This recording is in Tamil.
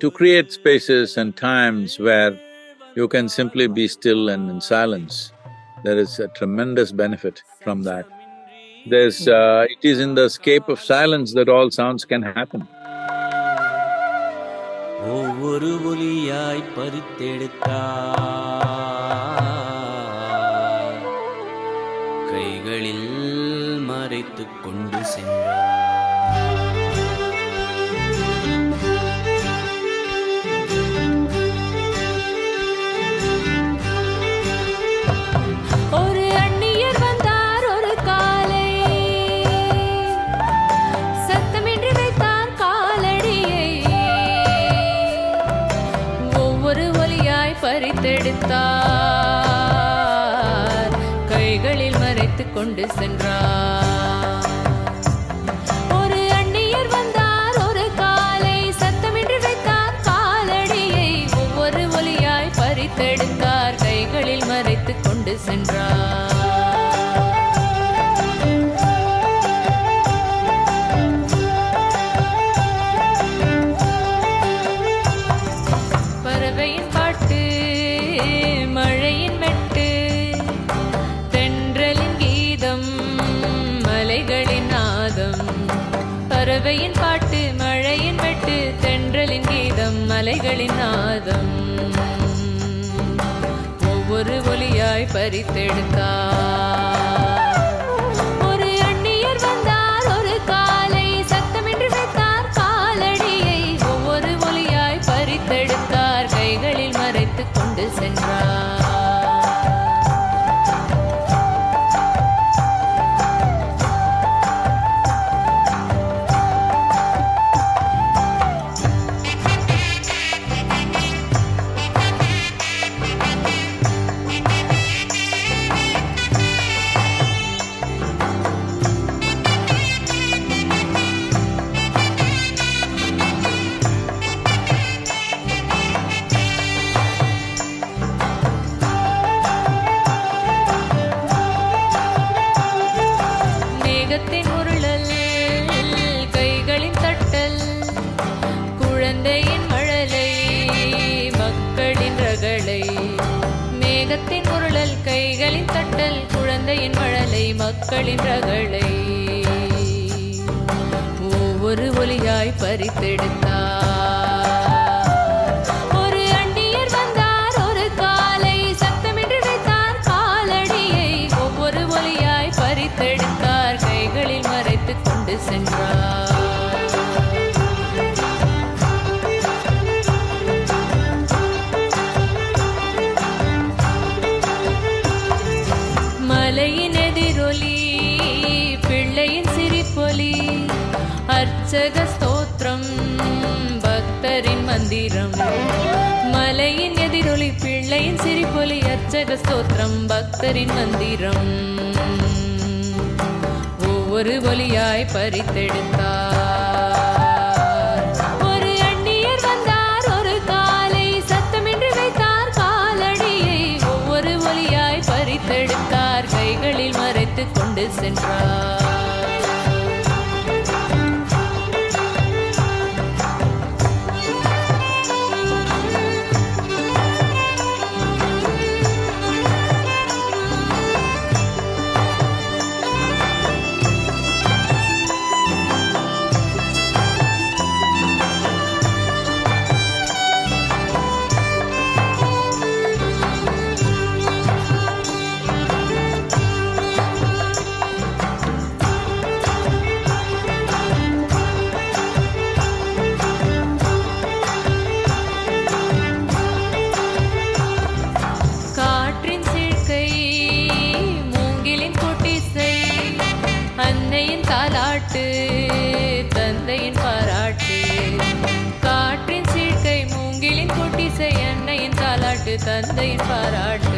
to create spaces and times where you can simply be still and in silence. There is a tremendous benefit from that. It is in the escape of silence that all sounds can happen. ஒவ்வொரு ஒலியாய் பறித்தெடுத்தார், கைகளில் மறைத்துக் கொண்டு சென்றார். பறித்தெடுத்தார், கைகளில் மறைத்துக் கொண்டு சென்றார். ஒரு அந்நியர் வந்தார் ஒரு காலை, சத்தமின்றி வைத்தார் காலடியை. ஒவ்வொரு ஒலியாய் பறித்தெடுத்தார், கைகளில் மறைத்துக் கொண்டு சென்றார். பறவையின் பாட்டு, மழையின் மெட்டு, தென்றலின் கீதம், மலைகளின் நாதம். பறவையின் பாட்டு, மழையின் மெட்டு, தென்றலின் கீதம், மலைகளின் நாதம். ஒவ்வொரு ஒலியாய் பறித்தெடுத்தார். ஒரு அந்நியர் வந்தார் ஒரு காலை, சத்தமின்றி வைத்தார் காலடியை. ஒவ்வொரு ஒலியாய் பறித்தெடுத்தார், கைகளில் மறைத்துக் கொண்டு சென்றார். மேகத்தின் உருளல், கைகளின் தட்டல், குழந்தையின் மழலை, மக்களின் ரகளை. மேகத்தின் உருளல், கைகளின் தட்டல், குழந்தையின் மழலை, மக்களின் ரகளை. ஒவ்வொரு ஒலியாய் பறித்தெடுத்தார். ஒரு அந்நியர் வந்தார் ஒரு காலை, சத்தமின்றி வைத்தார் காலடியை. ஒவ்வொரு ஒலியாய் பறித்தெடுத்தார், கைகளில் மறைத்துக் கொண்டு சென்றார். மலையின் எதிரொலி, பிள்ளையின் சிரிப்பொலி, அர்ச்சக ஸ்தோத்திரம், பக்தரின் மந்திரம். மலையின் எதிரொலி, பிள்ளையின் சிரிப்பொலி, அர்ச்சக ஸ்தோத்திரம், பக்தரின் மந்திரம். ஒவ்வொரு ஒலியாய் பறித்தெடுத்தார். ஒரு அந்நியர் வந்தார் ஒரு காலை, சத்தமின்றி வைத்தார் காலடியை. ஒவ்வொரு ஒலியாய் பறித்தெடுத்தார், கைகளில் மறைத்துக் கொண்டு சென்றார். காற்றின் சீழ்க்கை, மூங்கிலின் கொட்டிசை, அன்னையின் தாலாட்டு, தந்தையின் பாராட்டு. காற்றின் சீழ்க்கை, மூங்கிலின் கொட்டிசை, அன்னையின் தாலாட்டு, தந்தையின் பாராட்டு.